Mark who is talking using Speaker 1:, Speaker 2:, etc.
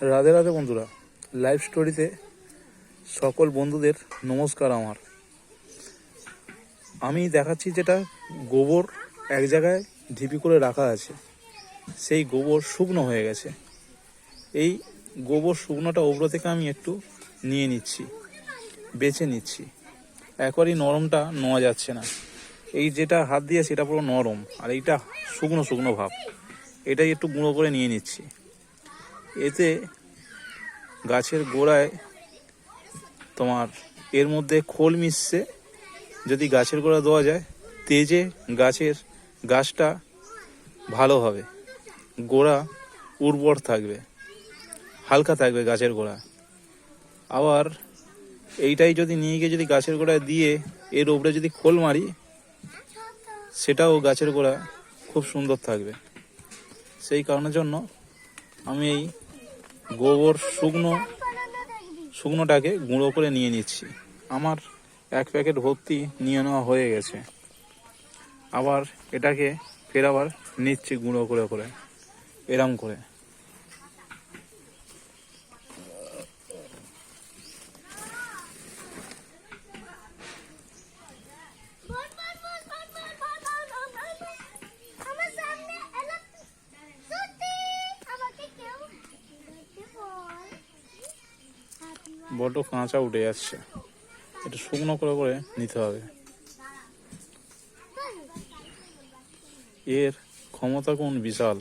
Speaker 1: রাধে রাধে বন্ধুরা, লাইভ স্টোরিতে সকল বন্ধুদের নমস্কার। আমি দেখাচ্ছি যেটা গোবর এক জায়গায় ঢিপি করে রাখা আছে, সেই গোবর শুকনো হয়ে গেছে। এই গোবর শুকনোটা ওপর থেকে আমি একটু নিয়ে নিচ্ছি, বেছে নিচ্ছি। একবারই নরমটা নেওয়া যাচ্ছে না। এই যেটা হাত দিয়ে সেটা পুরো নরম, আর এইটা শুকনো শুকনো ভাব। এটাই একটু গুঁড়ো করে নিয়ে নিচ্ছি। এতে গাছের গোড়ায় তোমার এর মধ্যে খোল মিশছে। যদি গাছের গোড়া দেওয়া যায়, তেজে গাছটা ভালো হবে, গোড়া উর্বর থাকবে, হালকা থাকবে গাছের গোড়া। আবার এইটাই যদি নিয়ে গিয়ে যদি গাছের গোড়ায় দিয়ে এর উপরে যদি খোল মারি, সেটাও গাছের গোড়া খুব সুন্দর থাকবে। সেই কারণের জন্য আমি এই গোবর শুকনোটাকে গুঁড়ো করে নিয়ে নিচ্ছি। আমার 1 প্যাকেট ভর্তি নিয়ে নেওয়া হয়ে গেছে। আবার এটাকে ফের আবার নিচ্ছি গুঁড়ো করে করে, এরম করে। বড্ড কাঁচা উঠে যাচ্ছে, এটা শুকনো করে করে নিতে হবে। এর ক্ষমতা কোন বিশাল।